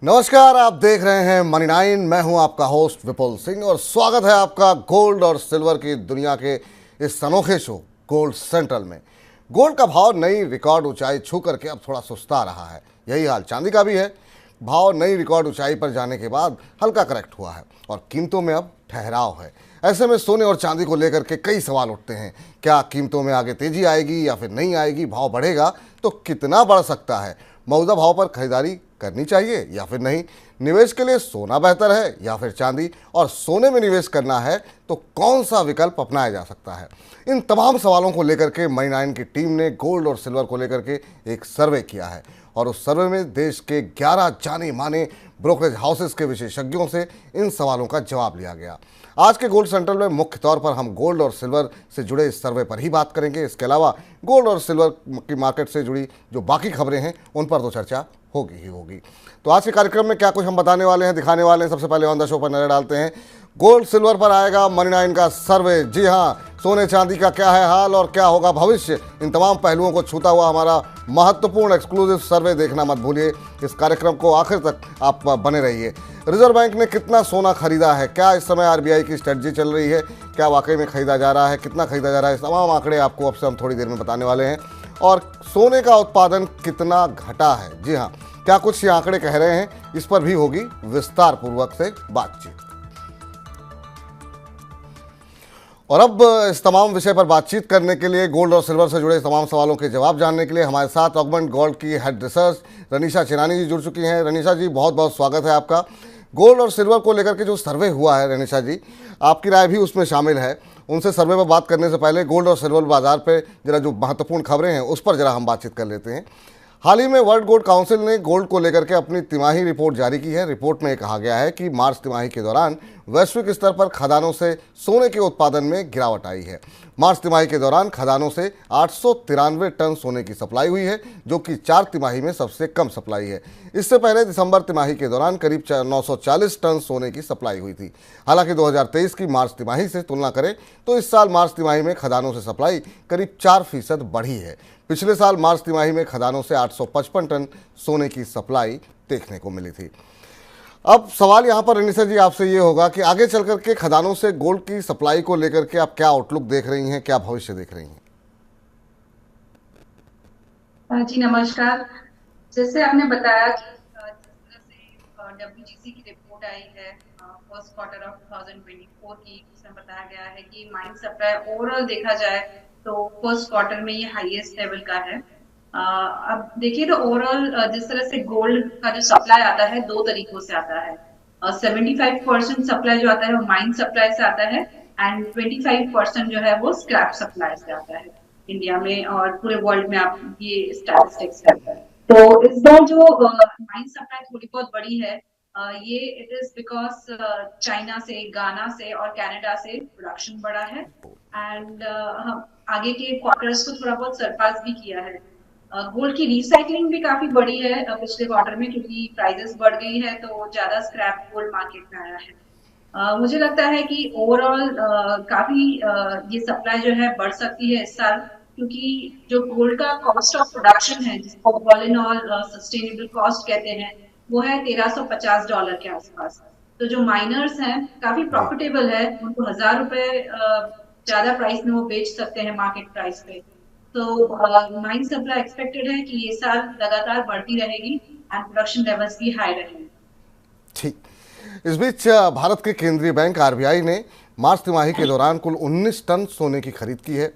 नमस्कार, आप देख रहे हैं मनी 9। मैं हूं आपका होस्ट विपुल सिंह और स्वागत है आपका गोल्ड और सिल्वर की दुनिया के इस अनोखे शो गोल्ड सेंट्रल में। गोल्ड का भाव नई रिकॉर्ड ऊंचाई छू करके अब थोड़ा सुस्ता रहा है। यही हाल चांदी का भी है। भाव नई रिकॉर्ड ऊंचाई पर जाने के बाद हल्का करेक्ट हुआ है और कीमतों में अब ठहराव है। ऐसे में सोने और चांदी को लेकर के कई सवाल उठते हैं। क्या कीमतों में आगे तेजी आएगी या फिर नहीं आएगी? भाव बढ़ेगा तो कितना बढ़ सकता है? मौजूदा भाव पर खरीदारी करनी चाहिए या फिर नहीं? निवेश के लिए सोना बेहतर है या फिर चांदी? और सोने में निवेश करना है तो कौन सा विकल्प अपनाया जा सकता है? इन तमाम सवालों को लेकर के मनी 9 की टीम ने गोल्ड और सिल्वर को लेकर के एक सर्वे किया है और उस सर्वे में देश के 11 जाने माने ब्रोकरेज हाउसेस के विशेषज्ञों से इन सवालों का जवाब लिया गया। आज के गोल्ड सेंट्रल में मुख्य तौर पर हम गोल्ड और सिल्वर से जुड़े इस सर्वे पर ही बात करेंगे। इसके अलावा गोल्ड और सिल्वर की मार्केट से जुड़ी जो बाकी खबरें हैं उन पर तो चर्चा होगी ही होगी। तो आज के कार्यक्रम में क्या कुछ हम बताने वाले हैं, दिखाने वाले हैं, सबसे पहले ऑन द शो पर नजर डालते हैं। गोल्ड सिल्वर पर आएगा मनी 9 का सर्वे। जी हाँ, सोने चांदी का क्या है हाल और क्या होगा भविष्य, इन तमाम पहलुओं को छूता हुआ हमारा महत्वपूर्ण एक्सक्लूसिव सर्वे देखना मत भूलिए। इस कार्यक्रम को आखिर तक आप बने रहिए। रिजर्व बैंक ने कितना सोना खरीदा है, क्या इस समय आरबीआई की स्ट्रेटजी चल रही है, क्या वाकई में खरीदा जा रहा है, कितना खरीदा जा रहा है, इस तमाम आंकड़े आपको अब से हम थोड़ी देर में बताने वाले हैं। और सोने का उत्पादन कितना घटा है, जी हाँ, क्या कुछ ये आंकड़े कह रहे हैं, इस पर भी होगी विस्तार पूर्वक से बातचीत। और अब इस तमाम विषय पर बातचीत करने के लिए, गोल्ड और सिल्वर से जुड़े तमाम सवालों के जवाब जानने के लिए हमारे साथ ऑगमेंट गोल्ड की हेड रिसर्च रनीशा चिरानी जी जुड़ चुकी हैं। रनीशा जी, बहुत बहुत स्वागत है आपका। गोल्ड और सिल्वर को लेकर के जो सर्वे हुआ है, रनीशा जी आपकी राय भी उसमें शामिल है। उनसे सर्वे पर बात करने से पहले गोल्ड और सिल्वर बाजार पे जरा जो महत्वपूर्ण खबरें हैं उस पर जरा हम बातचीत कर लेते हैं। हाल ही में वर्ल्ड गोल्ड काउंसिल ने गोल्ड को लेकर के अपनी तिमाही रिपोर्ट जारी की है। रिपोर्ट में कहा गया है कि मार्च तिमाही के दौरान वैश्विक स्तर पर खदानों से सोने के उत्पादन में गिरावट आई है। मार्च तिमाही के दौरान खदानों से 893 टन सोने की सप्लाई हुई है, जो कि 4 तिमाही में सबसे कम सप्लाई है। इससे पहले दिसंबर तिमाही के दौरान करीब 940 टन सोने की सप्लाई हुई थी। हालांकि 2023 की मार्च तिमाही से तुलना करें तो इस साल मार्च तिमाही में खदानों से सप्लाई करीब 4% बढ़ी है। पिछले साल मार्च तिमाही में खदानों से 855 टन सोने की सप्लाई देखने को मिली थी। अब सवाल यहाँ पर रनीशा जी आपसे ये होगा कि आगे चल करके खदानों से गोल्ड की सप्लाई को लेकर के आप क्या आउटलुक देख रही हैं, क्या भविष्य देख रही हैं? जी नमस्कार। जैसे आपने बताया कि जिस तरह से डब्ल्यूजीसी की रिपोर्ट आई है फर्स्ट क्वार्टर ऑफ 2024 की, उसमें बताया गया है कि माइन सप्लाई ओवरऑल देखा जाए तो फर्स्ट क्वार्टर में ये हाईएस्ट लेवल का है। अब देखिए तो ओवरऑल जिस तरह से गोल्ड का जो सप्लाई आता है दो तरीकों से आता है। 75% सप्लाई जो आता है वो माइन सप्लाई से आता है एंड 25% जो है वो स्क्रैप सप्लाई से आता है इंडिया में और पूरे वर्ल्ड में। आप ये स्टैटिस्टिक्स है। तो इस बार जो माइन सप्लाई थोड़ी बहुत बड़ी है, ये इट इज बिकॉज चाइना से, गाना से और कनाडा से प्रोडक्शन बढ़ा है एंड हम आगे के क्वार्टर्स को थोड़ा बहुत सरपास भी किया है। गोल्ड की रिसाइकलिंग भी काफी बढ़ी है पिछले क्वार्टर में, क्योंकि प्राइसेस बढ़ गई है तो ज्यादा स्क्रैप गोल्ड मार्केट में आया है। मुझे लगता है कि ओवरऑल काफी ये सप्लाई जो है बढ़ सकती है इस साल, क्योंकि जो गोल्ड का कॉस्ट ऑफ प्रोडक्शन है, जिसको all in all sustainable cost कहते हैं, वो है $1350 के आसपास। तो जो माइनर्स हैं काफी प्रॉफिटेबल है, उनको ₹1000 ज्यादा प्राइस में वो बेच सकते हैं मार्केट प्राइस पे। तो माइन सप्लाई एक्सपेक्टेड है कि ये साल लगातार बढ़ती रहेगी एंड प्रोडक्शन लेवल्स भी हाई रहेंगे। ठीक। इस बीच भारत के केंद्रीय बैंक आरबीआई ने मार्च तिमाही के दौरान कुल 19 टन सोने की खरीद की है।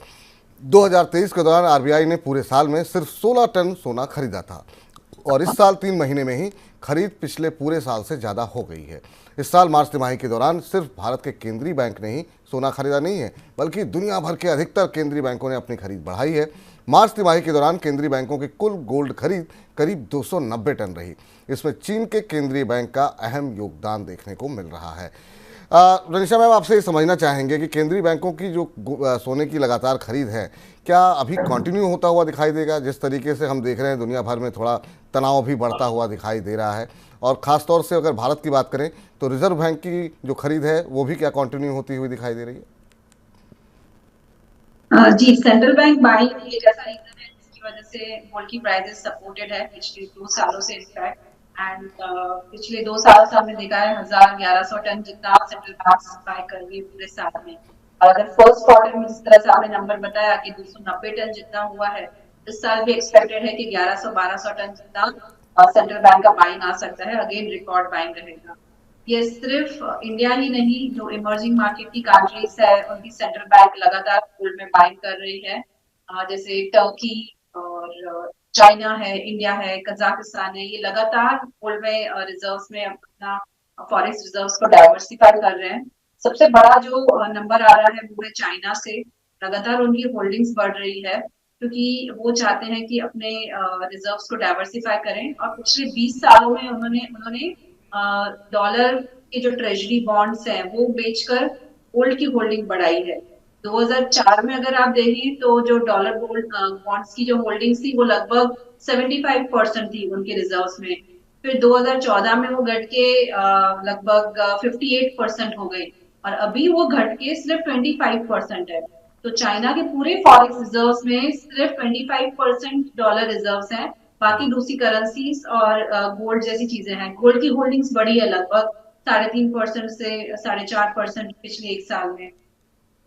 2023 के दौरान आरबीआई ने पूरे साल में सिर्फ 16 टन सोना खरीदा था और इस साल 3 महीने में ही खरीद पिछले पूरे साल से ज़्यादा हो गई है। इस साल मार्च तिमाही के दौरान सिर्फ भारत के केंद्रीय बैंक ने ही सोना खरीदा नहीं है, बल्कि दुनिया भर के अधिकतर केंद्रीय बैंकों ने अपनी खरीद बढ़ाई है। मार्च तिमाही के दौरान केंद्रीय बैंकों की कुल गोल्ड खरीद करीब 290 टन रही। इसमें चीन के केंद्रीय बैंक का अहम योगदान देखने को मिल रहा है। रनीशा मैम, आपसे ये समझना चाहेंगे कि केंद्रीय बैंकों की जो सोने की लगातार खरीद है, क्या अभी कंटिन्यू होता हुआ दिखाई देगा? जिस तरीके से हम देख रहे हैं दुनिया भर में थोड़ा तनाव भी बढ़ता हुआ दिखाई दे रहा है, और ख़ासतौर से अगर भारत की बात करें तो रिजर्व बैंक की जो खरीद है वो भी क्या कंटिन्यू होती हुई दिखाई दे रही है? जी, सेंट्रल बैंक बाइंग एक ऐसा रीजन है जिसकी वजह से गोल्ड की प्राइसेस सपोर्टेड है पिछले 2 सालों से इनफैक्ट। एंड पिछले 2 साल से हमने देखा है 1,000-1,100 टन जितना सेंट्रल बैंक बाय कर रही है पूरे साल में। और अगर फर्स्ट क्वार्टर में जिस तरह से आपने नंबर बताया कि 290 टन जितना हुआ है, इस साल भी एक्सपेक्टेड है कि 1100-1200 टन जितना सेंट्रल बैंक का बाइंग आ सकता है। अगेन रिकॉर्ड बाइंग रहेगा। ये सिर्फ इंडिया ही नहीं, जो इमर्जिंग मार्केट की कंट्रीज है उनकी सेंट्रल बैंक लगातार गोल्ड में बाइंग कर रही है। जैसे टर्की और चाइना है, इंडिया है, कजाकिस्तान है, ये लगातार गोल्ड में रिजर्व्स में अपना फॉरेक्स रिजर्व्स को डाइवर्सिफाई कर रहे हैं। सबसे बड़ा जो नंबर आ रहा है वो है चाइना से। लगातार उनकी होल्डिंग्स बढ़ रही है क्योंकि वो चाहते हैं कि अपने रिजर्व्स को डाइवर्सिफाई करें। और पिछले 20 सालों में उन्होंने उन्होंने डॉलर के जो ट्रेजरी बॉन्ड्स हैं वो बेचकर गोल्ड की होल्डिंग बढ़ाई है। 2004 में अगर आप देखें तो जो डॉलर गोल्ड बॉन्ड्स की जो होल्डिंग्स थी वो लगभग 75% थी उनके रिजर्व्स में। फिर 2014 में वो घट के लगभग 58% हो गई और अभी वो घट के सिर्फ 25% है। तो चाइना के पूरे फॉरेक्स रिजर्व्स में सिर्फ 25% डॉलर रिजर्व्स हैं। बाकी जी दूसरी करेंसीज और गोल्ड जैसी चीजें हैं। गोल्ड की होल्डिंग्स बढ़ी है लगभग 3.5% से 4.5% पिछले 1 साल में।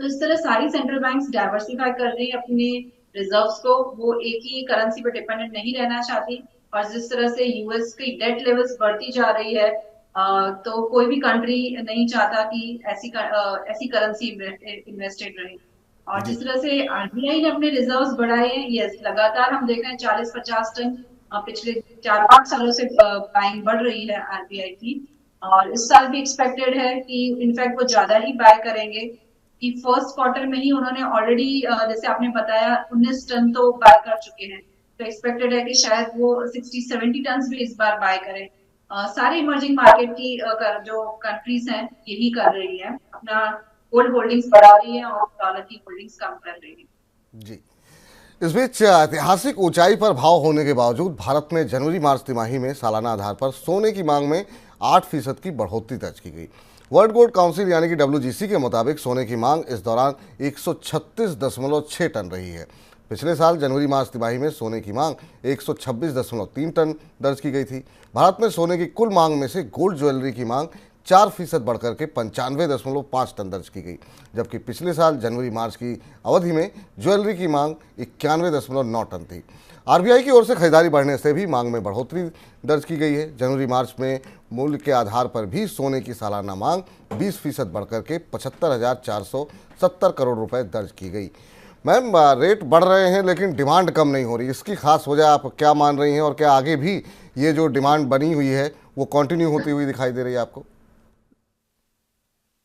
तो इस तरह सारी सेंट्रल बैंक्स डाइवर्सिफाई कर रही है अपने रिजर्व्स को। वो एक ही करेंसी पर डिपेंडेंट नहीं रहना चाहती। और जिस तरह से यूएस की डेट लेवल्स बढ़ती जा रही है, तो कोई भी कंट्री नहीं चाहता कि ऐसी करेंसी इन्वेस्टेड रहे। और जी जिस तरह से आरबीआई ने अपने रिजर्व्स बढ़ाए हैं, यस लगातार हम देख रहे हैं 40-50 टन पिछले 4-5 सालों से बाइंग बढ़ रही है आरबीआई की। और इस साल भी एक्सपेक्टेड है कि इनफैक्ट वो ज्यादा ही बाय करेंगे कि फर्स्ट क्वार्टर में ही उन्होंने ऑलरेडी जैसे आपने बताया 19 टन तो बाय कर चुके हैं। तो एक्सपेक्टेड है कि शायद वो 60-70 टन भी इस बार बाय करें। सारे इमर्जिंग मार्केट की जो कंट्रीज हैं यही कर रही है, अपना गोल्ड होल्डिंग्स बढ़ा रही है और डॉलर की होल्डिंग्स कम कर रही है। जी। इस बीच ऐतिहासिक ऊंचाई पर भाव होने के बावजूद भारत में जनवरी मार्च तिमाही में सालाना आधार पर सोने की मांग में 8% की बढ़ोतरी दर्ज की गई। वर्ल्ड गोल्ड काउंसिल यानी कि WGC के मुताबिक सोने की मांग इस दौरान 136.6 टन रही है। पिछले साल जनवरी मार्च तिमाही में सोने की मांग 126.3 टन दर्ज की गई थी। भारत में सोने की कुल मांग में से गोल्ड ज्वेलरी की मांग 4% बढ़कर के 95.5 टन दर्ज की गई, जबकि पिछले साल जनवरी मार्च की अवधि में ज्वेलरी की मांग 91.9 टन थी। आरबीआई की ओर से खरीदारी बढ़ने से भी मांग में बढ़ोतरी दर्ज की गई है। जनवरी मार्च में मूल्य के आधार पर भी सोने की सालाना मांग 20% बढ़कर के 75,470 करोड़ रुपए दर्ज की गई। मैम, रेट बढ़ रहे हैं लेकिन डिमांड कम नहीं हो रही, इसकी खास वजह आप क्या मान रही हैं और क्या आगे भी ये जो डिमांड बनी हुई है वो कंटिन्यू होती हुई दिखाई दे रही है आपको?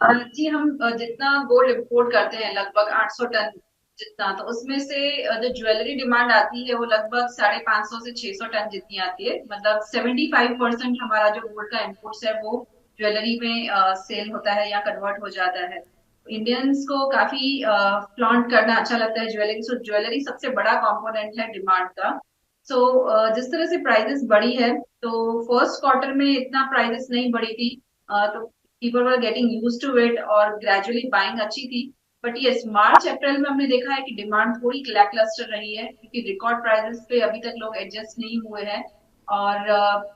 जी, हम जितना गोल्ड इंपोर्ट करते हैं लगभग 800 टन जितना, तो उसमें से जो ज्वेलरी डिमांड आती है वो लगभग 550 से 600 टन जितनी आती है। मतलब 75% हमारा जो गोल्ड का इम्पोर्ट है वो ज्वेलरी में सेल होता है या कन्वर्ट हो जाता है। इंडियंस को काफी फ्लॉन्ट करना अच्छा लगता है ज्वेलरी। सो ज्वेलरी सबसे बड़ा कंपोनेंट है डिमांड का। सो जिस तरह से प्राइसेस बढ़ी है, तो फर्स्ट क्वार्टर में इतना प्राइसेस नहीं बढ़ी थी। तो people were getting used to it और gradually buying अच्छी थी। बट यस, मार्च अप्रैल में हमने देखा है कि डिमांड थोड़ी लैकलस्टर रही है क्योंकि रिकॉर्ड प्राइसेस पे अभी तक लोग एडजस्ट नहीं हुए हैं। और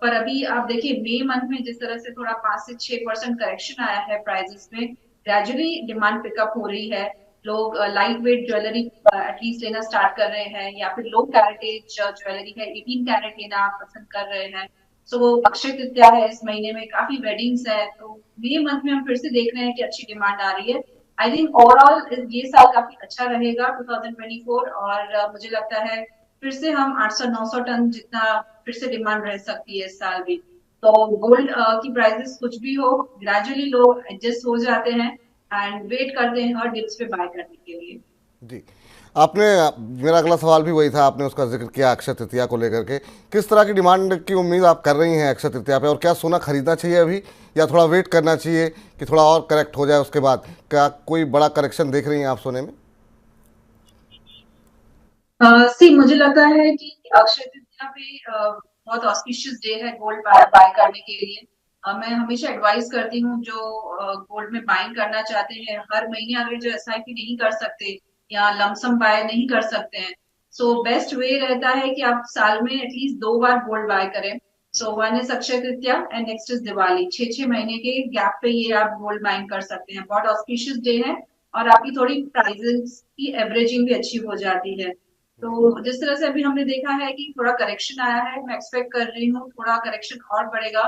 पर अभी आप देखिए मई मंथ में जिस तरह से थोड़ा 5 से 6% करेक्शन आया है प्राइसेस में, ग्रेजुअली डिमांड पिकअप हो रही है। लोग लाइट वेट ज्वेलरी एटलीस्ट लेना स्टार्ट कर रहे हैं या फिर लो कैरेटेज ज्वेलरी है 18 कैरेट लेना पसंद कर रहे हैं। सो वो अक्षय तृतीया है इस महीने में, काफी वेडिंग्स है, तो मई मंथ में हम फिर से देख रहे हैं कि अच्छी डिमांड आ रही है। आई थिंक ओवरऑल ये साल काफी अच्छा रहेगा 2024। और मुझे लगता है फिर से हम 800-900 टन जितना फिर से डिमांड रह सकती है इस साल भी। तो गोल्ड की प्राइसेस कुछ भी हो, ग्रेजुअली लोग एडजस्ट हो जाते हैं एंड वेट करते हैं हर डिप्स पे बाय करने के लिए। जी, आपने, मेरा अगला सवाल भी वही था, आपने उसका जिक्र किया अक्षय तृतीया को लेकर के। किस तरह की डिमांड की उम्मीद आप कर रही हैं अक्षय तृतीया पे, और क्या सोना खरीदना चाहिए अभी या थोड़ा वेट करना चाहिए कि थोड़ा और करेक्ट हो जाए उसके बाद? क्या कोई बड़ा करेक्शन देख रही हैं आप सोने में? सी मुझे लगता है कि अक्षय तृतीया पे बहुत ऑस्पिशियस डे है गोल्ड बाय बाय करने के लिए। मैं हमेशा एडवाइस करती हूँ जो गोल्ड में बाइंग करना चाहते हैं, हर महीने अगर जो एसआईपी नहीं कर सकते या लमसम बाय नहीं कर सकते हैं, सो बेस्ट वे रहता है कि आप साल में एटलीस्ट 2 बार गोल्ड बाय करें। So one is Akshaya Tritiya and next is Diwali. 6 महीने के गैप पे ये आप गोल्ड बाइंग कर सकते हैं। बहुत ऑस्पिशियस डे है और आपकी थोड़ी प्राइजेस की एवरेजिंग भी अच्छी हो जाती है। तो जिस तरह से अभी हमने देखा है कि थोड़ा करेक्शन आया है, मैं एक्सपेक्ट कर रही हूँ थोड़ा करेक्शन और बढ़ेगा।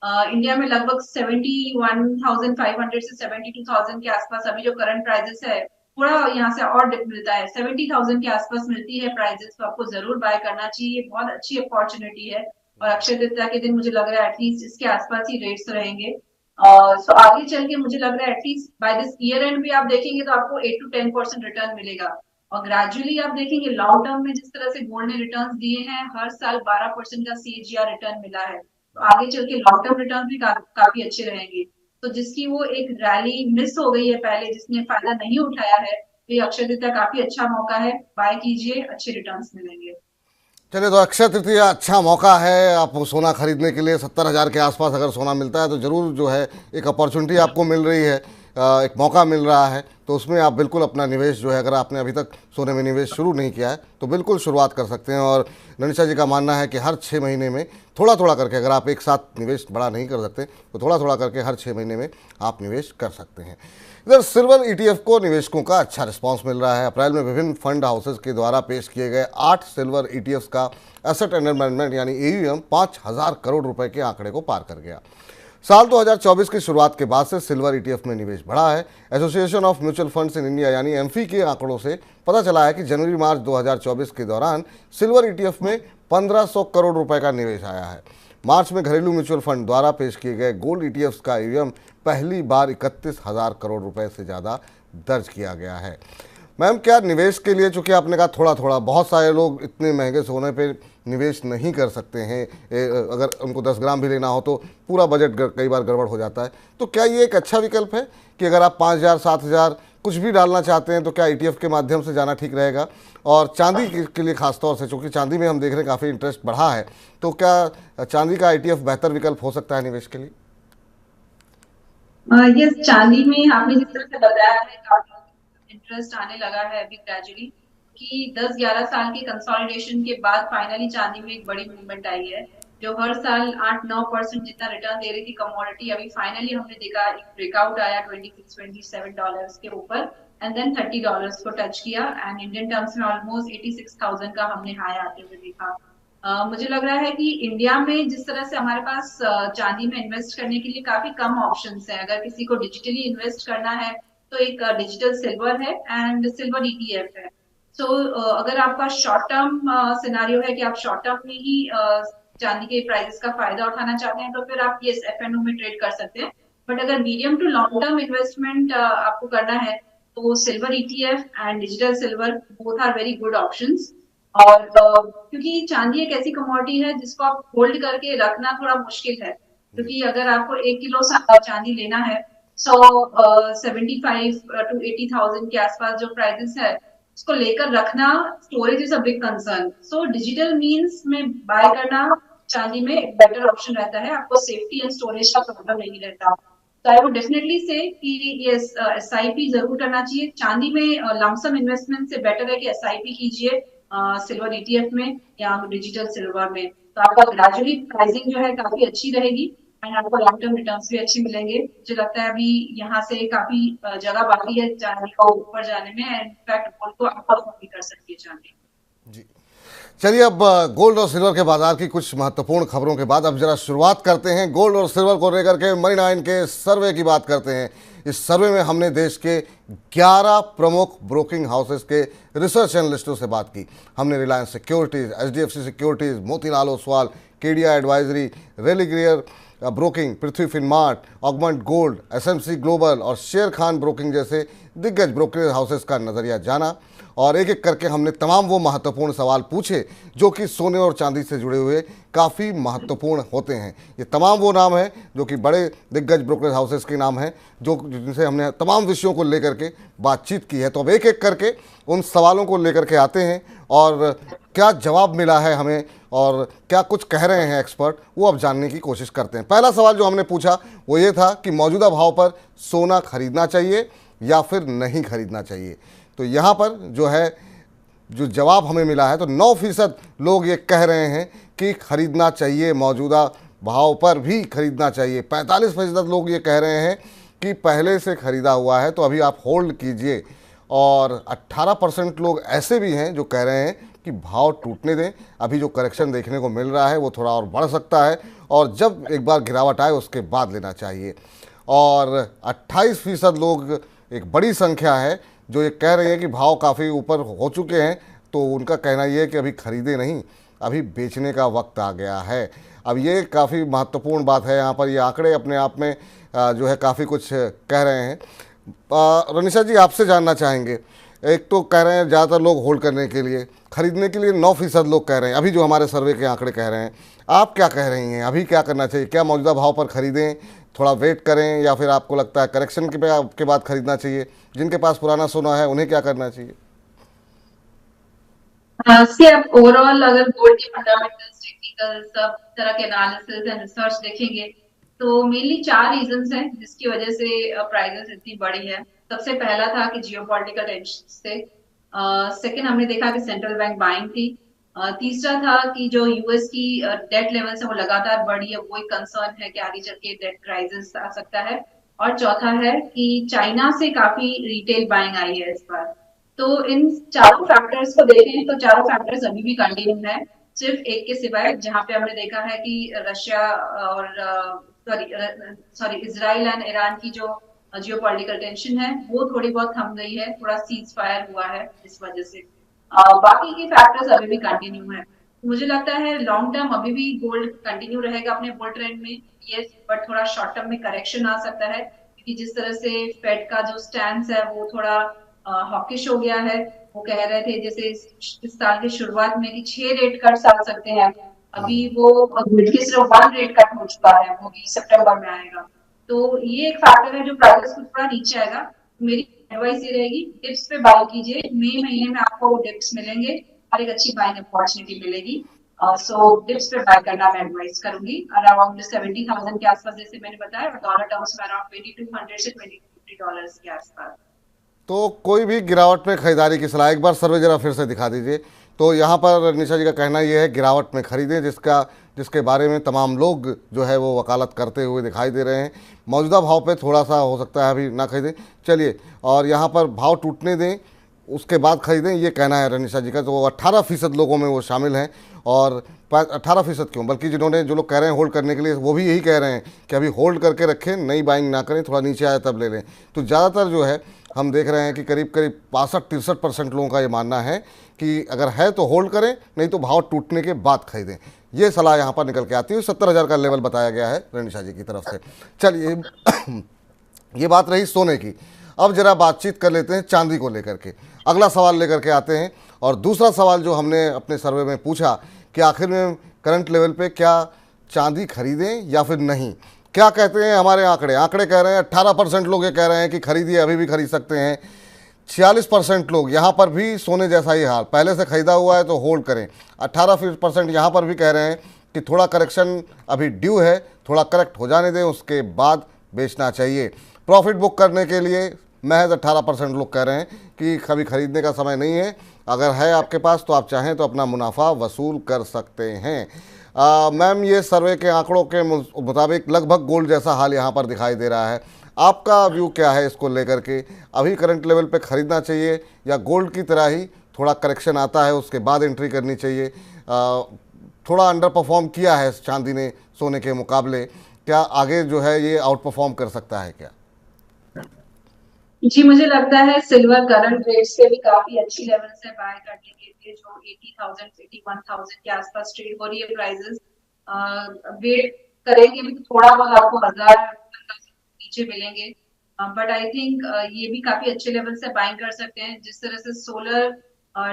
इंडिया में लगभग 71,500 से 72,000 के आसपास अभी जो करंट प्राइजेस है, थोड़ा यहाँ से और डिप मिलता है, 70,000 के आसपास मिलती है प्राइजेस, तो आपको जरूर बाय करना चाहिए। बहुत अच्छी अपॉर्चुनिटी है और अक्षय तृतीया के दिन मुझे लग रहा है एटलीस्ट इसके आसपास ही रेट्स रहेंगे। सो आगे चल के मुझे लग रहा है at least by this year end भी आप देखेंगे तो आपको 8 to 10% रिटर्न मिलेगा। और ग्रेजुअली आप देखेंगे लॉन्ग टर्म में जिस तरह से गोल्ड ने रिटर्न दिए हैं, हर साल 12% का CAGR रिटर्न मिला है, तो आगे चल के लॉन्ग टर्म रिटर्न भी काफी अच्छे रहेंगे। तो जिसकी वो एक रैली मिस हो गई है पहले, जिसने फायदा नहीं उठाया है, तो ये अक्षय तृतीया काफी अच्छा मौका है, बाय कीजिए, अच्छे रिटर्न्स मिलेंगे। चलिए, तो अक्षय तृतीया अच्छा मौका है आप सोना खरीदने के लिए। 70,000 के आसपास अगर सोना मिलता है तो ज़रूर जो है एक अपॉर्चुनिटी आपको मिल रही है, एक मौका मिल रहा है, तो उसमें आप बिल्कुल अपना निवेश जो है, अगर आपने अभी तक सोने में निवेश शुरू नहीं किया है तो बिल्कुल शुरुआत कर सकते हैं। और ननीशा जी का मानना है कि हर 6 महीने में थोड़ा थोड़ा करके, अगर आप एक साथ निवेश बड़ा नहीं कर सकते तो थोड़ा थोड़ा करके हर 6 महीने में आप निवेश कर सकते हैं। इधर सिल्वर ETF को निवेशकों का अच्छा रिस्पांस मिल रहा है। अप्रैल में विभिन्न फंड हाउसेस के द्वारा पेश किए गए 8 सिल्वर ETFs का एसेट अंडर मैनेजमेंट यानी AUM 5,000 करोड़ रुपए के आंकड़े को पार कर गया। साल 2024 की शुरुआत के बाद से सिल्वर ETF में निवेश बढ़ा है। Association of mutual funds in India यानी एम्फी के आंकड़ों से पता चला है कि जनवरी मार्च 2024 के दौरान सिल्वर ETF में 1,500 करोड़ रुपए का निवेश आया है। मार्च में घरेलू म्यूचुअल फंड द्वारा पेश किए गए गोल्ड ETFs का AUM पहली बार 31,000 करोड़ रुपए से ज़्यादा दर्ज किया गया है। मैम, क्या निवेश के लिए, चूँकि आपने कहा थोड़ा थोड़ा, बहुत सारे लोग इतने महंगे सोने पे निवेश नहीं कर सकते हैं, अगर उनको 10 ग्राम भी लेना हो तो पूरा बजट कई बार गड़बड़ हो जाता है, तो क्या ये एक अच्छा विकल्प है कि अगर आप 5,000 7,000 कुछ भी डालना चाहते हैं तो क्या ETF के माध्यम से जाना ठीक रहेगा? और चांदी के लिए खासतौर से, चूँकि चांदी में हम देख रहे हैं काफ़ी इंटरेस्ट बढ़ा है, तो क्या चांदी का ETF बेहतर विकल्प हो सकता है निवेश के लिए? यस, चांदी में आपने जिस तरह से बताया है काफी इंटरेस्ट आने लगा है अभी ग्रेजुअली, कि 10-11 साल के कंसोलिडेशन के बाद फाइनली चांदी में एक बड़ी मूवमेंट आई है। जो हर साल 8-9% जितना रिटर्न दे रही थी कमोडिटी, अभी फाइनली हमने देखा एक ब्रेकआउट आया $26-27 के ऊपर एंड देन $30 को टच किया एंड इंडियन टर्म्स में ऑलमोस्ट 86,000 का हमने हाई आते हुए देखा। मुझे लग रहा है कि इंडिया में जिस तरह से हमारे पास चांदी में इन्वेस्ट करने के लिए काफी कम ऑप्शंस हैं। अगर किसी को डिजिटली इन्वेस्ट करना है तो एक डिजिटल सिल्वर है एंड सिल्वर ETF है। सो अगर आपका शॉर्ट टर्म सिनारियो है कि आप शॉर्ट टर्म में ही चांदी के प्राइसेस का फायदा उठाना चाहते हैं, तो फिर आप ये FNO में ट्रेड कर सकते हैं। बट अगर medium to long term investment आपको करना है तो silver ETF and digital silver both are very good options. और क्योंकि चांदी एक ऐसी कमोडिटी है जिसको आप होल्ड करके रखना थोड़ा मुश्किल है, क्योंकि अगर आपको 1 किलो चांदी लेना है, 75 to 80,000 के आसपास जो प्राइसेस है, उसको लेकर रखना, storage is a big concern. So digital means में बाय करना चांदी में एक बेटर ऑप्शन रहता है, आपको सेफ्टी एंड स्टोरेज का प्रॉब्लम नहीं रहता। तो आई वुड डेफिनेटली से कि ये SIP जरूर करना चाहिए। चांदी में लमसम इन्वेस्टमेंट से बेटर है कि SIP कीजिए सिल्वर ETF में या डिजिटल सिल्वर में, तो आपका ग्रेजुअली प्राइसिंग जो है काफी अच्छी रहेगी एंड आपको लॉन्ग टर्म रिटर्न्स भी अच्छे मिलेंगे। मुझे लगता है अभी यहाँ से काफी जगह बाकी है चांदी को ऊपर जाने में, इनफैक्ट गोल्ड को आउटपरफॉर्म भी कर सकती है चांदी। जी, चलिए, अब गोल्ड और सिल्वर के बाजार की कुछ महत्वपूर्ण खबरों के बाद अब जरा शुरुआत करते हैं गोल्ड और सिल्वर को लेकर के मनी 9 के सर्वे की बात करते हैं। इस सर्वे में हमने देश के 11 प्रमुख ब्रोकिंग हाउसेस के रिसर्च एनालिस्टों से बात की। हमने Reliance securities, HDFC securities, Motilal Oswal, KDI advisory, Religare broking, Prithvi Finmart, Augmont gold, SMC global और शेर खान ब्रोकिंग जैसे दिग्गज ब्रोकरेज हाउसेस का नज़रिया जाना और एक एक करके हमने तमाम वो महत्वपूर्ण सवाल पूछे जो कि सोने और चांदी से जुड़े हुए काफ़ी महत्वपूर्ण होते हैं। ये तमाम वो नाम हैं जो कि बड़े दिग्गज ब्रोकरेज हाउसेस के नाम हैं, जो जिनसे हमने तमाम विषयों को लेकर के बातचीत की है। तो अब एक एक करके उन सवालों को लेकर के आते हैं और क्या जवाब मिला है हमें और क्या कुछ कह रहे हैं एक्सपर्ट, वो अब जानने की कोशिश करते हैं। पहला सवाल जो हमने पूछा वो ये था कि मौजूदा भाव पर सोना खरीदना चाहिए या फिर नहीं खरीदना चाहिए। तो यहाँ पर जो है जो जवाब हमें मिला है तो 9% लोग ये कह रहे हैं कि खरीदना चाहिए, मौजूदा भाव पर भी खरीदना चाहिए। 45% लोग ये कह रहे हैं कि पहले से ख़रीदा हुआ है तो अभी आप होल्ड कीजिए, और 18% लोग ऐसे भी हैं जो कह रहे हैं कि भाव टूटने दें, अभी जो करेक्शन देखने को मिल रहा है वो थोड़ा और बढ़ सकता है और जब एक बार गिरावट आए उसके बाद लेना चाहिए। और 28% लोग, एक बड़ी संख्या है, जो ये कह रहे हैं कि भाव काफ़ी ऊपर हो चुके हैं, तो उनका कहना ये है कि अभी खरीदे नहीं, अभी बेचने का वक्त आ गया है। अब ये काफ़ी महत्वपूर्ण बात है, यहाँ पर ये आंकड़े अपने आप में जो है काफ़ी कुछ कह रहे हैं। रनिशा जी, आपसे जानना चाहेंगे, एक तो कह रहे हैं ज़्यादातर लोग होल्ड करने के लिए, खरीदने के लिए 9% लोग कह रहे हैं, अभी जो हमारे सर्वे के आंकड़े कह रहे हैं। आप क्या कह रही हैं, अभी क्या करना चाहिए? क्या मौजूदा भाव पर खरीदें, थोड़ा वेट करें, या फिर आपको लगता है करेक्शन के बाद खरीदना चाहिए? जिनके पास पुराना सोना है उन्हें क्या करना चाहिए? से आप ओवरऑल अगर गोल्ड के फंडामेंटल्स, टेक्निकल, सब तरह के एनालिसिस एंड रिसर्च देखेंगे तो मेनली 4 रीजंस हैं जिसकी वजह से प्राइसेस इतनी बढ़ी है। सबसे पहला था कि जियोपॉलिटिकल टेंशन से, सेकंड हमने देखा कि सेंट्रल बैंक बाइंग थी, तीसरा था कि जो यूएस की डेट लेवल्स है वो लगातार बढ़ी है, वो एक कंसर्न है कि आगे चल के डेट क्राइसिस आ सकता है, और चौथा है कि चाइना से काफी रिटेल बाइंग आई है इस बार। तो इन चारों फैक्टर्स को देखें तो चारों फैक्टर्स अभी भी कंटिन्यू है, सिर्फ एक के सिवाय, जहां पे हमने देखा है कि रशिया और सॉरी इजराइल एंड ईरान की जो जियोपॉलिटिकल टेंशन है वो थोड़ी बहुत थम गई है, थोड़ा सीज फायर हुआ है इस वजह से। बाकी के फैक्टर्स अभी भी कंटिन्यू है। मुझे लगता है लॉन्ग टर्म अभी भी गोल्ड कंटिन्यू रहेगा अपने बुल ट्रेंड में, यस, बट थोड़ा शॉर्ट टर्म में करेक्शन आ सकता है, क्योंकि जिस तरह से फेड का जो स्टैंड है वो थोड़ा हॉकिश हो गया है। वो कह रहे थे जैसे इस साल की शुरुआत में कि 6 रेट कट्स आ सकते हैं, अभी वो के सिर्फ 1 रेट कट हो चुका है, वो भी सितंबर में आएगा। तो ये एक फैक्टर है जो प्राइसेस को थोड़ा नीचे आएगा। मेरी एडवाइस ये रहेगी, डिप्स पे बाय कीजिए, मई महीने में आपको डिप्स मिलेंगे और एक अच्छी बाइंग अपॉर्चुनिटी मिलेगी। सो डिप्स पे बाय करना मैं एडवाइस करूंगी अराउंड 70,000 के आसपास, जैसे मैंने बताया, और डॉलर टर्म्स में अराउंड 2200 से 2250 डॉलर्स के आसपास। तो कोई भी गिरावट में खरीदारी की सलाह, एक बार सर्वे जरा फिर से दिखा दीजिए। तो यहाँ पर निशा जी का कहना ये है गिरावट में खरीदें, जिसके बारे में तमाम लोग जो है वो वकालत करते हुए दिखाई दे रहे हैं। मौजूदा भाव पे थोड़ा सा हो सकता है अभी ना खरीदें, चलिए, और यहाँ पर भाव टूटने दें उसके बाद खरीदें, ये कहना है रनिशा जी का। तो 18% लोगों में वो शामिल हैं, और 18% क्यों, बल्कि जो लोग कह रहे हैं होल्ड करने के लिए, वो भी यही कह रहे हैं कि अभी होल्ड करके रखें, नई बाइंग ना करें, थोड़ा नीचे आए तब ले लें। तो ज़्यादातर जो है हम देख रहे हैं कि करीब करीब 65-63% लोगों का ये मानना है कि अगर है तो होल्ड करें, नहीं तो भाव टूटने के बाद खरीदें। ये सलाह यहाँ पर निकल के आती है। 70,000 का लेवल बताया गया है रनिशा जी की तरफ से। चलिए, ये बात रही सोने की। अब जरा बातचीत कर लेते हैं चांदी को लेकर के, अगला सवाल लेकर के आते हैं। और दूसरा सवाल जो हमने अपने सर्वे में पूछा कि आखिर में करंट लेवल पे क्या चांदी खरीदें या फिर नहीं, क्या कहते हैं हमारे आंकड़े कह रहे हैं 18% लोग ये कह रहे हैं कि खरीदिए, अभी भी खरीद सकते हैं। 46% लोग, यहाँ पर भी सोने जैसा ही हाल, पहले से ख़रीदा हुआ है तो होल्ड करें। 18% यहाँ पर भी कह रहे हैं कि थोड़ा करेक्शन अभी ड्यू है, थोड़ा करेक्ट हो जाने दें उसके बाद बेचना चाहिए। प्रॉफिट बुक करने के लिए महज 18% लोग कह रहे हैं कि कभी खरीदने का समय नहीं है, अगर है आपके पास तो आप चाहें तो अपना मुनाफा वसूल कर सकते हैं। मैम, ये सर्वे के आंकड़ों के मुताबिक लगभग गोल्ड जैसा हाल यहाँ पर दिखाई दे रहा है, आपका व्यू क्या है इसको लेकर के? अभी करंट लेवल पे खरीदना चाहिए या गोल्ड की तरह ही थोड़ा करेक्शन आता है उसके बाद एंट्री करनी चाहिए? थोड़ा अंडर परफॉर्म किया है चांदी ने सोने के मुकाबले, क्या आगे जो है ये आउट परफॉर्म कर सकता है क्या? जी, मुझे लगता है सिल्वर करंट रेट से भी काफी अच्छी लेवल से बाय करने के लिए, जो 80,000 81,000 के आसपास ट्रेड हो रही है प्राइसेस, वेट करेंगे भी तो थोड़ा बहुत आपको 1,000 नीचे मिलेंगे, बट आई थिंक ये भी काफी अच्छे लेवल से बाइंग कर सकते हैं। जिस तरह से सोलर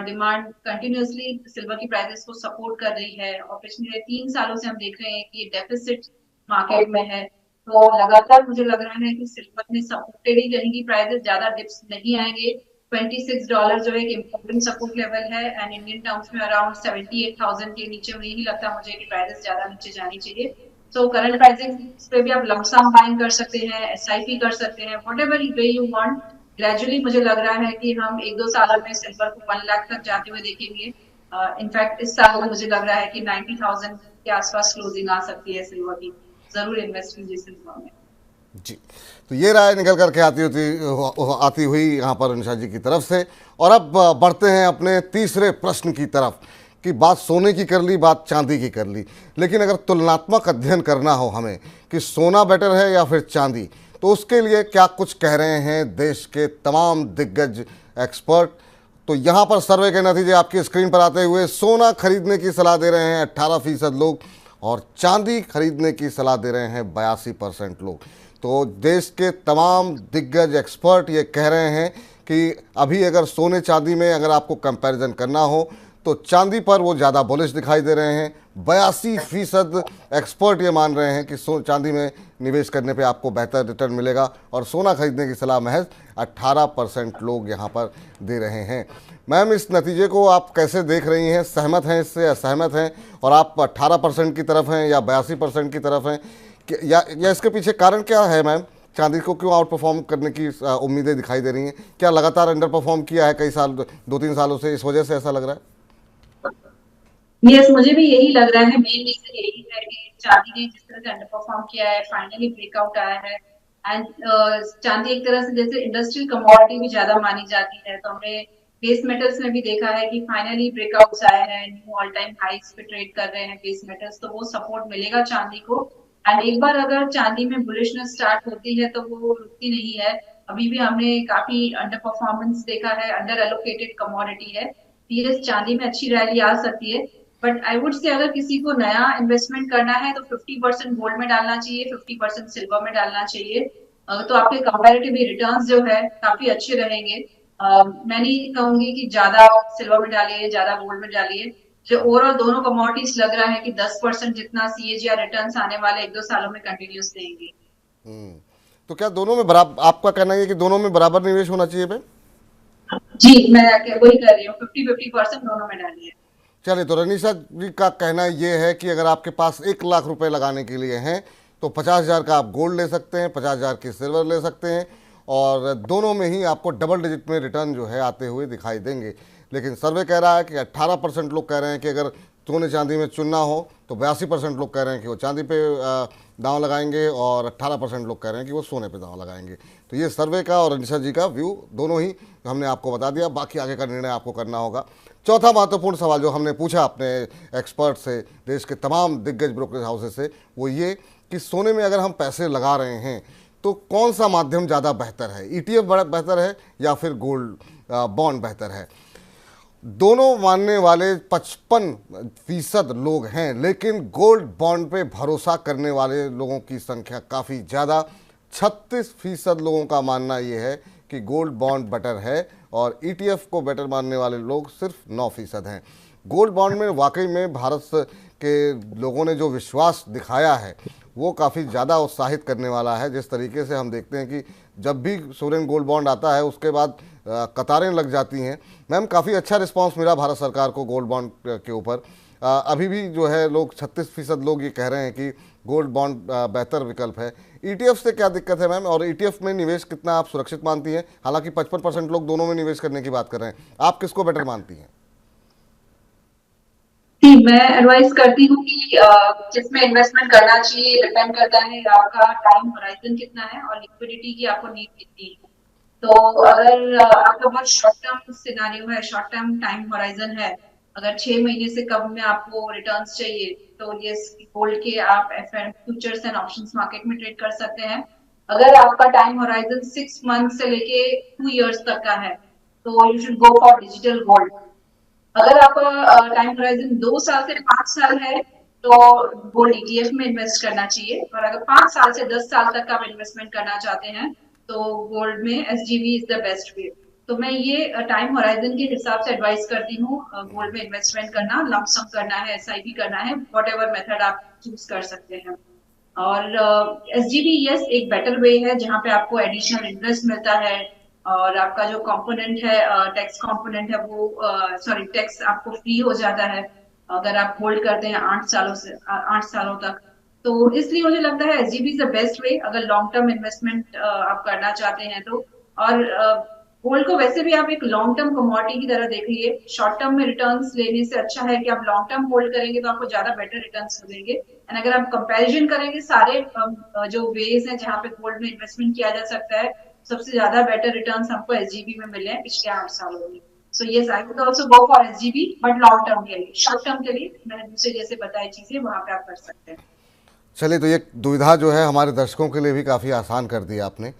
डिमांड कंटिन्यूअसली सिल्वर की प्राइसेस को सपोर्ट कर रही है, और पिछले 3 सालों से हम देख रहे हैं कि ये डेफिसिट मार्केट में है, तो लगातार मुझे लग रहा है कि सिल्वर में सपोर्टेड ही रहेंगी प्राइसेस, ज्यादा डिप्स नहीं आएंगे। $26 जो एक इम्पोर्टेंट सपोर्ट लेवल है, एंड इंडियन टर्म्स में अराउंड 78,000 के नीचे में नहीं लगता मुझे कि प्राइसेस ज्यादा नीचे जानी चाहिए। सो करंट प्राइसिंग पे भी आप लमसम बाइंग कर सकते हैं, एसआईपी कर सकते हैं, whatever way you want, gradually मुझे लग रहा है कि हम 1-2 सालों में सिल्वर को 1 लाख तक जाते हुए देखेंगे। इनफैक्ट इस साल मुझे लग रहा है कि 90,000 के आसपास क्लोजिंग आ सकती है सिल्वर की। जरूर इन्वेस्ट कीजिए सिल्वर में। जी। तो ये राय निकल करके आती हुई यहाँ पर निशा जी की तरफ से। और अब बढ़ते हैं अपने तीसरे प्रश्न की तरफ कि बात सोने की कर ली, बात चांदी की कर ली, लेकिन अगर तुलनात्मक अध्ययन करना हो हमें कि सोना बेटर है या फिर चांदी, तो उसके लिए क्या कुछ कह रहे हैं देश के तमाम दिग्गज एक्सपर्ट। तो यहाँ पर सर्वे के नतीजे आपकी स्क्रीन पर आते हुए सोना खरीदने की सलाह दे रहे हैं 18% लोग और चांदी खरीदने की सलाह दे रहे हैं 82% लोग। तो देश के तमाम दिग्गज एक्सपर्ट ये कह रहे हैं कि अभी अगर सोने चांदी में अगर आपको कंपैरिजन करना हो तो चांदी पर वो ज़्यादा बुलिश दिखाई दे रहे हैं। 82% एक्सपर्ट ये मान रहे हैं कि चांदी में निवेश करने पे आपको बेहतर रिटर्न मिलेगा और सोना खरीदने की सलाह महज 18% लोग यहाँ पर दे रहे हैं। मैम, इस नतीजे को आप कैसे देख रही हैं? सहमत हैं इससे, असहमत हैं? और आप 18% की तरफ हैं या 82% की तरफ हैं? या इसके पीछे कारण क्या है मैम? चांदी को क्यों आउट परफॉर्म करने की उम्मीदें दिखाई दे रही हैं? क्या लगातार अंडर परफॉर्म किया है कई साल, 2-3 सालों से, इस वजह से ऐसा लग रहा है? यस, मुझे भी यही लग रहा है। मेन रीजन यही है कि चांदी ने जिस तरह से अंडर परफॉर्म किया है, फाइनली ब्रेकआउट आया है। एंड चांदी एक तरह से जैसे इंडस्ट्रियल कमोडिटी भी ज्यादा मानी जाती है, तो हमने बेस मेटल्स में भी देखा है कि फाइनली ब्रेकआउट्स आए हैं, न्यू ऑल टाइम हाइस पे ट्रेड कर रहे हैं बेस मेटल्स, तो वो सपोर्ट मिलेगा चांदी को। एंड एक बार अगर चांदी में बुलिशनेस स्टार्ट होती है तो वो रुकती नहीं है। अभी भी हमने काफी अंडर परफॉर्मेंस देखा है, अंडर एलोकेटेड कमोडिटी है। यस, चांदी में अच्छी रैली आ सकती है, बट आई वुड से अगर किसी को नया इन्वेस्टमेंट करना है तो 50% गोल्ड में डालना चाहिए, 50% सिल्वर में डालना चाहिए। तो आपके कंपैरेटिव रिटर्न्स जो है काफी अच्छे रहेंगे। मैं नहीं कहूंगी कि ज्यादा सिल्वर में डालिए, ज्यादा गोल्ड में डालिए। जो ओवरऑल दोनों कमोडिटीज लग रहा है कि 10% जितना सीएजीआर रिटर्न्स आने वाले 1-2 सालों में कंटिन्यूस देंगे। तो क्या दोनों में बराबर, आपका कहना है कि दोनों में बराबर निवेश होना चाहिए मैम? जी, मैं वही कर रही हूँ, 50-50% दोनों में डालिए। चलिए, तो रनीशा जी का कहना ये है कि अगर आपके पास 1 लाख रुपए लगाने के लिए हैं तो 50,000 का आप गोल्ड ले सकते हैं, 50,000 की सिल्वर ले सकते हैं और दोनों में ही आपको डबल डिजिट में रिटर्न जो है आते हुए दिखाई देंगे। लेकिन सर्वे कह रहा है कि 18% लोग कह रहे हैं कि अगर सोने चांदी में चुनना हो तो 82% लोग कह रहे हैं कि वो चांदी पे दांव लगाएंगे और 18% लोग कह रहे हैं कि वो सोने पे दांव लगाएंगे। तो ये सर्वे का और रनीशा जी का व्यू दोनों ही हमने आपको बता दिया, बाकी आगे का निर्णय आपको करना होगा। चौथा महत्वपूर्ण सवाल जो हमने पूछा अपने एक्सपर्ट से, देश के तमाम दिग्गज ब्रोकरेज हाउसेस से, वो ये कि सोने में अगर हम पैसे लगा रहे हैं तो कौन सा माध्यम ज़्यादा बेहतर है? ईटीएफ बेहतर है या फिर गोल्ड बॉन्ड बेहतर है? दोनों मानने वाले 55% लोग हैं, लेकिन गोल्ड बॉन्ड पे भरोसा करने वाले लोगों की संख्या काफ़ी ज़्यादा, 36% लोगों का मानना ये है कि गोल्ड बॉन्ड बेटर है और ईटीएफ को बेटर मानने वाले लोग सिर्फ 9% हैं। गोल्ड बॉन्ड में वाकई में भारत के लोगों ने जो विश्वास दिखाया है वो काफ़ी ज़्यादा उत्साहित करने वाला है। जिस तरीके से हम देखते हैं कि जब भी सोवरेन गोल्ड बॉन्ड आता है उसके बाद कतारें लग जाती हैं। मैम, काफ़ी अच्छा रिस्पांस मिला भारत सरकार को गोल्ड बॉन्ड के ऊपर। अभी भी जो है लोग 36% लोग ये कह रहे हैं कि गोल्ड बॉन्ड बेहतर विकल्प है। ईटीएफ से क्या दिक्कत है मैम, और ईटीएफ में निवेश कितना आप सुरक्षित मानती हैं? हालांकि 55% लोग दोनों में निवेश करने की बात कर रहे हैं, आप किसको बेटर मानती हैं? जी, मैं एडवाइस करती हूँ कि जिसमें इन्वेस्टमेंट करना चाहिए डिपेंड करता है आपका टाइम होराइजन कितना है और लिक्विडिटी की आपको नीड कितनी है। तो अगर आपका बहुत शॉर्ट टर्म सिनेरियो है, शॉर्ट टर्म टाइम होराइजन है, अगर 6 महीने से कम में आपको रिटर्न्स चाहिए तो ये गोल्ड के आप एफएन फ्यूचर्स एंड ऑप्शंस मार्केट में ट्रेड कर सकते हैं। अगर आपका टाइम होराइजन 6 मंथ से लेके 2 इयर्स तक का है तो you should go for digital gold. अगर आपका टाइम होराइजन 2 साल से 5 साल है तो गोल्ड ईटीएफ में इन्वेस्ट करना चाहिए, और अगर 5 साल से 10 साल तक आप इन्वेस्टमेंट करना चाहते हैं तो गोल्ड में एसजीवी इज द बेस्ट वे। तो मैं ये टाइम होराइजन के हिसाब से एडवाइस करती हूँ गोल्ड में इन्वेस्टमेंट करना, लमसम करना है, एसआईपी करना है, वॉट एवर मेथड आप चूज कर सकते हैं। और एसजीबी यस एक बेटर वे है जहाँ पे आपको एडिशनल इंटरेस्ट मिलता है और आपका जो कंपोनेंट है, टैक्स कंपोनेंट है, वो सॉरी टैक्स आपको फ्री हो जाता है अगर आप होल्ड करते हैं 8 सालों से 8 सालों तक। तो इसलिए मुझे लगता है SGB is the best way अगर लॉन्ग टर्म इन्वेस्टमेंट आप करना चाहते हैं तो। और गोल्ड को वैसे भी आप एक लॉन्ग टर्म कमोडिटी की तरह देखिए। शॉर्ट टर्म में रिटर्न्स लेने से अच्छा है कि आप लॉन्ग टर्म होल्ड करेंगे तो आपको ज्यादा बेटर रिटर्न्स मिलेंगे। एंड अगर आप कंपैरिजन करेंगे सारे जो वेज हैं जहाँ पे गोल्ड में इन्वेस्टमेंट किया जा सकता है, सबसे ज्यादा बेटर रिटर्न्स हमको एसजीबी में मिले हैं पिछले 8 सालों में। So yes, I would also go for SGB, but long term के लिए। शॉर्ट टर्म के लिए मैंने दूसरे जैसे बताई चीजें वहां पे आप कर सकते हैं। चलिए, तो ये दुविधा जो है हमारे दर्शकों के लिए भी काफ़ी आसान कर दी आपने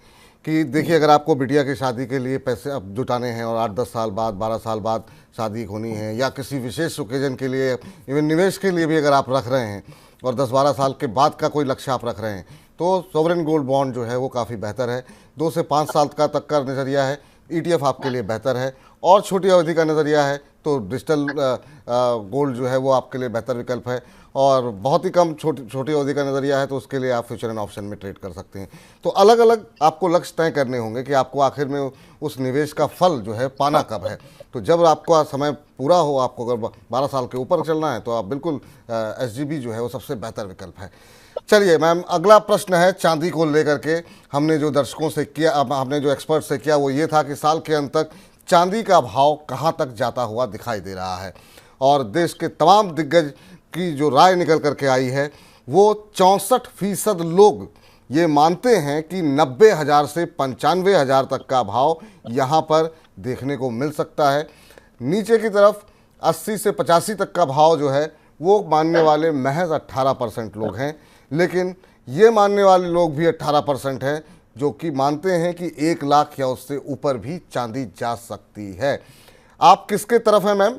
कि देखिए, अगर आपको बिटिया की शादी के लिए पैसे अब जुटाने हैं और 8-10 साल बाद, 12 साल बाद शादी होनी है, या किसी विशेष ओकेजन के लिए, इवन निवेश के लिए भी अगर आप रख रहे हैं और 10-12 साल के बाद का कोई लक्ष्य आप रख रहे हैं, तो सॉवरेन गोल्ड बॉन्ड जो है वो काफ़ी बेहतर है। 2 से 5 साल का तक का नज़रिया है, ईटीएफ आपके लिए बेहतर है। और छोटी अवधि का नज़रिया है तो डिजिटल गोल्ड जो है वो आपके लिए बेहतर विकल्प है। और बहुत ही कम छोटी छोटी अवधि का नज़रिया है तो उसके लिए आप फ्यूचर एंड ऑप्शन में ट्रेड कर सकते हैं। तो अलग अलग आपको लक्ष्य तय करने होंगे कि आपको आखिर में उस निवेश का फल जो है पाना कब है। तो जब आपका समय पूरा हो, आपको अगर 12 साल के ऊपर चलना है तो आप बिल्कुल एसजीबी जो है वो सबसे बेहतर विकल्प है। चलिए मैम, अगला प्रश्न है चांदी को लेकर के। हमने जो दर्शकों से किया, अब हमने जो एक्सपर्ट से किया, वो ये था कि साल के अंत तक चांदी का भाव कहाँ तक जाता हुआ दिखाई दे रहा है। और देश के तमाम दिग्गज की जो राय निकल करके आई है वो 64% लोग ये मानते हैं कि 90,000 से 95,000 तक का भाव यहाँ पर देखने को मिल सकता है। नीचे की तरफ 80 से 85 तक का भाव जो है वो मानने वाले महज 18% लोग हैं। लेकिन ये मानने वाले लोग भी 18% हैं जो कि मानते हैं कि 1 लाख या उससे ऊपर भी चांदी जा सकती है। आप किसके तरफ हैं मैम?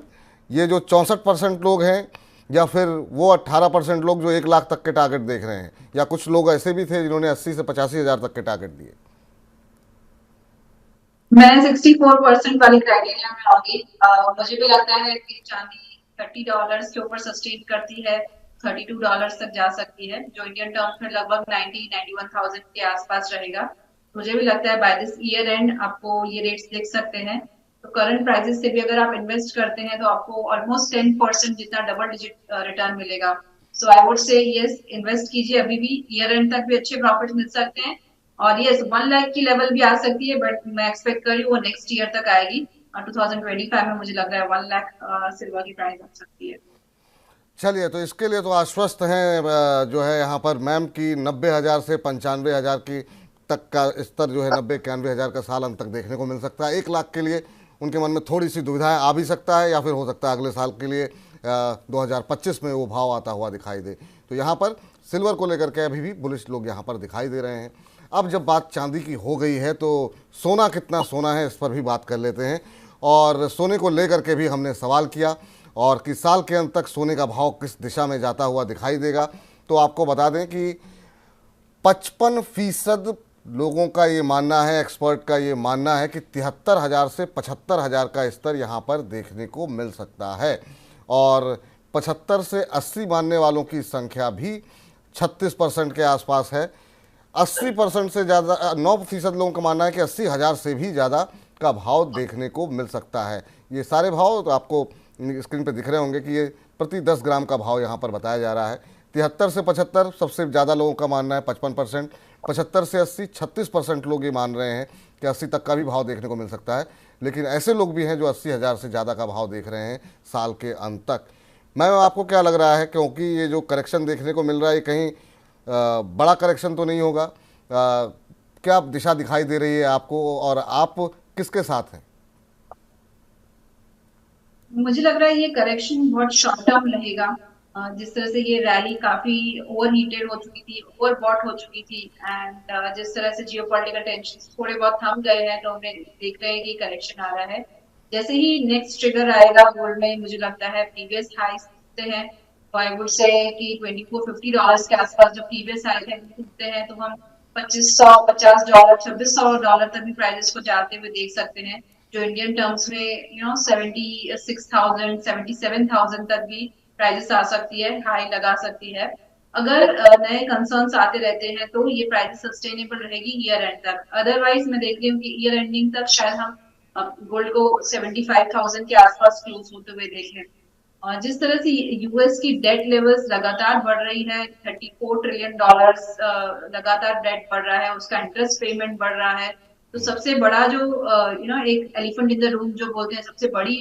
ये जो 64% लोग हैं, या फिर वो 18% लोग जो 1 लाख तक के टारगेट देख रहे हैं, या कुछ लोग ऐसे भी थे जिन्होंने 80 से 85,000 तक के टारगेट दिए? मैं 64% वाली क्राइटेरिया में आऊंगी। मुझे भी लगता है कि चांदी $30 के ऊपर सस्टेन करती है, $32 तक जा सकती है, जो इंडियन टर्म्स में लगभग 91,000 के आसपास रहेगा। मुझे भी लगता है बाय दिस ईयर एंड आपको ये रेट्स देख सकते हैं। तो करंट प्राइसेस से भी अगर आप इन्वेस्ट करते हैं तो आपको ऑलमोस्ट 10% जितना डबल डिजिट रिटर्न मिलेगा। So I would say yes, invest कीजिए अभी भी, ईयर एंड तक भी अच्छे प्रॉफिट मिल सकते हैं। और यस, 1 लाख की लेवल भी आ सकती है, बट मैं एक्सपेक्ट कर रही हूँ वो नेक्स्ट ईयर तक आएगी। 2025 में मुझे लग रहा है 1 लाख सिल्वर की प्राइस आ सकती है। चलिए, तो इसके लिए तो आश्वस्त हैं जो है यहाँ पर मैम की 90,000 से 95,000 की तक का स्तर जो है 90-91,000 का साल अंत तक देखने को मिल सकता है। 1 लाख के लिए उनके मन में थोड़ी सी दुविधाएं आ भी सकता है, या फिर हो सकता है अगले साल के लिए 2025 में वो भाव आता हुआ दिखाई दे। तो यहाँ पर सिल्वर को लेकर के अभी भी बुलिश लोग यहाँ पर दिखाई दे रहे हैं। अब जब बात चांदी की हो गई है तो सोना कितना सोना है इस पर भी बात कर लेते हैं। और सोने को लेकर के भी हमने सवाल किया और कि साल के अंत तक सोने का भाव किस दिशा में जाता हुआ दिखाई देगा। तो आपको बता दें कि 55% लोगों का ये मानना है, एक्सपर्ट का ये मानना है कि 73,000 से 75,000 का स्तर यहाँ पर देखने को मिल सकता है। और 75 से 80 मानने वालों की संख्या भी 36% के आसपास है। 80% से ज़्यादा 9% लोगों का मानना है कि 80,000 से भी ज़्यादा का भाव देखने को मिल सकता है। ये सारे भाव तो आपको स्क्रीन पर दिख रहे होंगे कि ये प्रति 10 ग्राम का भाव यहाँ पर बताया जा रहा है। 73 से 75 सबसे ज़्यादा लोगों का मानना है 55%। 75 से 80 36% लोग ये मान रहे हैं कि 80 तक का भी भाव देखने को मिल सकता है। लेकिन ऐसे लोग भी हैं जो 80,000 से ज़्यादा का भाव देख रहे हैं साल के अंत तक। मैम, आपको क्या लग रहा है, क्योंकि ये जो करेक्शन देखने को मिल रहा है ये कहीं बड़ा करेक्शन तो नहीं होगा? क्या दिशा दिखाई दे रही है आपको और आप किसके साथ हैं? मुझे लग रहा है ये करेक्शन बहुत शॉर्ट टर्म रहेगा। जिस तरह से ये रैली काफी ओवर हीटेड हो चुकी थी, ओवर बॉट हो चुकी थी, एंड जिस तरह से जियोपॉलिटिकल टेंशन थोड़े बहुत थम गए हैं तो हमने देख रहे हैं कि करेक्शन आ रहा है। जैसे ही नेक्स्ट ट्रिगर आएगा गोल्ड में, मुझे लगता है प्रीवियस हाई से हैं, तो आई वुड से कि $2450 के आसपास जो प्रीवियस हाई थे टूटते हैं तो हम $2550, $2600 तक भी प्राइसेस को जाते हुए देख सकते हैं, जो इंडियन टर्म्स में 76,000 77,000 तक भी प्राइसेस आ सकती है, हाई लगा सकती है। अगर नए कंसर्न्स आते रहते हैं तो ये प्राइस सस्टेनेबल रहेगी ईयर एंड तक। अदरवाइज मैं देख रही हूँ कि ईयर एंडिंग तक शायद हम गोल्ड को 75,000 के आसपास क्लोज होते हुए देखें। और जिस तरह से यूएस की डेट लेवल्स लगातार बढ़ रही है, $34 ट्रिलियन लगातार डेट बढ़ रहा है, उसका इंटरेस्ट पेमेंट बढ़ रहा है, तो सबसे बड़ा जो एक एलिफेंट इन द रूम जो बोलते हैं, सबसे बड़ी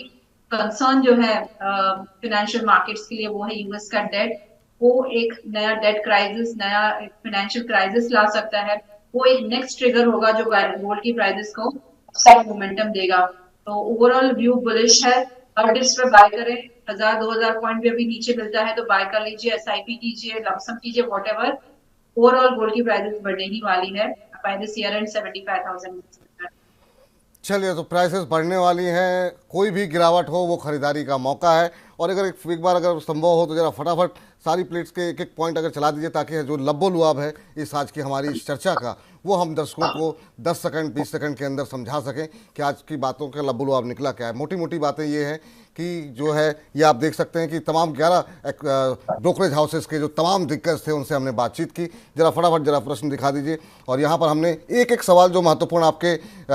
कंसर्न जो है फाइनेंशियल मार्केट्स के लिए, वो है यूएस का डेट। वो एक नया डेट क्राइसिस, नया फाइनेंशियल क्राइसिस ला सकता है। वो एक नेक्स्ट ट्रिगर होगा जो गोल्ड की प्राइसेस को सही मोमेंटम देगा। तो ओवरऑल व्यू बुलिश है। और डिप्स पे बाय करें, 1000-2000 पॉइंट भी अभी नीचे मिलता है तो बाय कर लीजिए, एसआईपी कीजिए, लमसम कीजिए, व्हाटएवर। ओवरऑल गोल्ड की प्राइसेस बढ़ने ही वाली है बाय दिस ईयर एंड 75,000। चलिए, तो प्राइसेस बढ़ने वाली हैं, कोई भी गिरावट हो वो खरीदारी का मौका है। और अगर एक बार अगर संभव हो तो ज़रा फटाफट सारी प्लेट्स के एक एक पॉइंट अगर चला दीजिए, ताकि जो लब्बो लुआब है इस आज की हमारी इस चर्चा का, वो हम दर्शकों को 10 सेकंड 20 सेकंड के अंदर समझा सकें कि आज की बातों का लब्बो लुआब निकला क्या है। मोटी मोटी बातें ये हैं कि जो है ये आप देख सकते हैं कि तमाम 11 ब्रोकरेज हाउसेस के जो तमाम दिग्गज थे उनसे हमने बातचीत की। जरा फटाफट जरा प्रश्न दिखा दीजिए। और यहाँ पर हमने एक एक सवाल जो महत्वपूर्ण आपके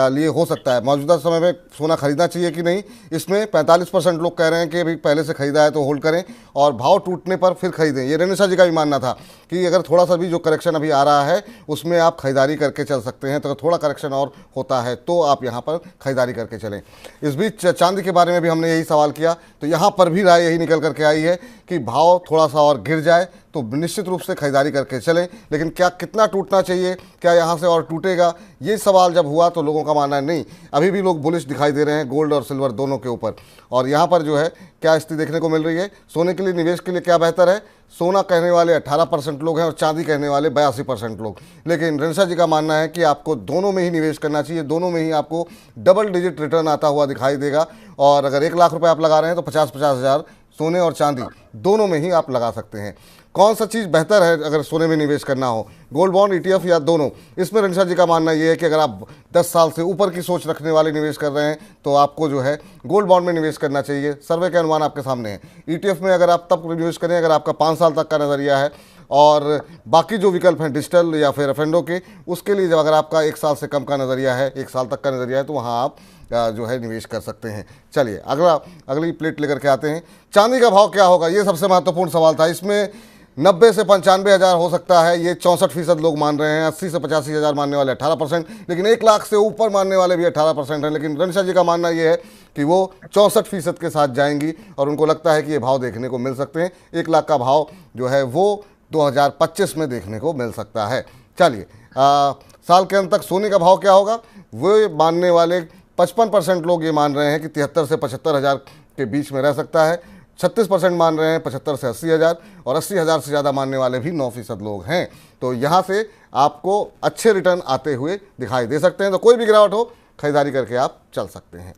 लिए हो सकता है, मौजूदा समय में सोना खरीदना चाहिए कि नहीं, इसमें 45% लोग कह रहे हैं कि अभी पहले से खरीदा है तो होल्ड करें और भाव टूटने पर फिर खरीदें। ये रेणुसा जी का भी मानना था कि अगर थोड़ा सा भी जो करेक्शन अभी आ रहा है उसमें आप खरीदारी करके चल सकते हैं, तो थोड़ा करेक्शन और होता है तो आप यहाँ पर खरीदारी करके चलें। इस बीच चांदी के बारे में भी हमने यही सवाल किया, तो यहाँ पर भी राय यही निकल करके आई है कि भाव थोड़ा सा और गिर जाए तो निश्चित रूप से खरीदारी करके चलें। लेकिन क्या कितना टूटना चाहिए, क्या यहाँ से और टूटेगा, ये सवाल जब हुआ तो लोगों का मानना है नहीं, अभी भी लोग बुलिश दिखाई दे रहे हैं गोल्ड और सिल्वर दोनों के ऊपर। और यहाँ पर जो है क्या स्थिति देखने को मिल रही है, सोने के लिए निवेश के लिए क्या बेहतर है, सोना कहने वाले 18% लोग हैं और चांदी कहने वाले 82% लोग। लेकिन रेणुसा जी का मानना है कि आपको दोनों में ही निवेश करना चाहिए, दोनों में ही आपको डबल डिजिट रिटर्न आता हुआ दिखाई देगा। और अगर 1 लाख रुपए आप लगा रहे हैं तो 50-50 हज़ार सोने और चांदी दोनों में ही आप लगा सकते हैं। कौन सा चीज़ बेहतर है अगर सोने में निवेश करना हो, गोल्ड बॉन्ड, ईटीएफ या दोनों? इसमें रेणुसा जी का मानना ये है कि अगर आप 10 साल से ऊपर की सोच रखने वाले निवेश कर रहे हैं तो आपको जो है गोल्ड बॉन्ड में निवेश करना चाहिए। सर्वे के अनुमान आपके सामने है। ईटीएफ में अगर आप तब निवेश करें अगर आपका 5 साल तक का नज़रिया है, और बाकी जो विकल्प हैं डिजिटल या फिर एफएनडो के, उसके लिए जब अगर आपका 1 साल से कम का नज़रिया है, 1 साल तक का नज़रिया है, तो वहाँ आप जो है निवेश कर सकते हैं। चलिए अगली प्लेट लेकर के आते हैं। चांदी का भाव क्या होगा, ये सबसे महत्वपूर्ण सवाल था। इसमें 90 से 95 हज़ार हो सकता है, ये 64% लोग मान रहे हैं। 80 से 85 हज़ार मानने वाले 18%, लेकिन 1 लाख से ऊपर मानने वाले भी 18% हैं। लेकिन रेणुसा जी का मानना ये है कि वो 64% के साथ जाएंगी और उनको लगता है कि ये भाव देखने को मिल सकते हैं। 1 लाख का भाव जो है वो 2025 में देखने को मिल सकता है। चलिए, साल के अंत तक सोने का भाव क्या होगा, वो मानने वाले 55% लोग ये मान रहे हैं कि 73 से 75 हज़ार के बीच में रह सकता है। 36% मान रहे हैं 75 से 80 हज़ार, और 80 हज़ार से ज़्यादा मानने वाले भी 9% लोग हैं। तो यहाँ से आपको अच्छे रिटर्न आते हुए दिखाई दे सकते हैं। तो कोई भी गिरावट हो, खरीदारी करके आप चल सकते हैं।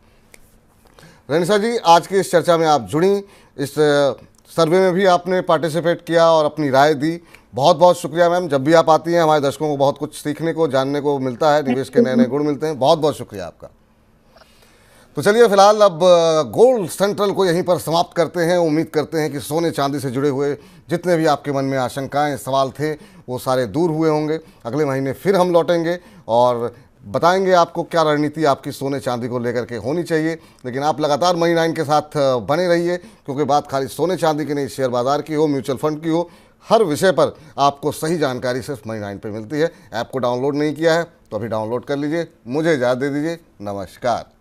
रेणुसा जी, आज की इस चर्चा में आप जुड़ी, इस सर्वे में भी आपने पार्टिसिपेट किया और अपनी राय दी। बहुत बहुत शुक्रिया मैम। जब भी आप आती हैं हमारे दर्शकों को बहुत कुछ सीखने को, जानने को मिलता है, निवेश के नए नए गुण मिलते हैं। बहुत बहुत शुक्रिया आपका। तो चलिए, फिलहाल अब गोल्ड सेंट्रल को यहीं पर समाप्त करते हैं। उम्मीद करते हैं कि सोने चांदी से जुड़े हुए जितने भी आपके मन में आशंकाएं, सवाल थे, वो सारे दूर हुए होंगे। अगले महीने फिर हम लौटेंगे और बताएंगे आपको क्या रणनीति आपकी सोने चांदी को लेकर के होनी चाहिए। लेकिन आप लगातार मनी 9 के साथ बने रहिए, क्योंकि बात खाली सोने चांदी की नहीं, शेयर बाजार की हो, म्यूचुअल फंड की हो, हर विषय पर आपको सही जानकारी सिर्फ मनी 9 पे मिलती है। ऐप को डाउनलोड नहीं किया है तो अभी डाउनलोड कर लीजिए। मुझे इजाज़त दे दीजिए। नमस्कार।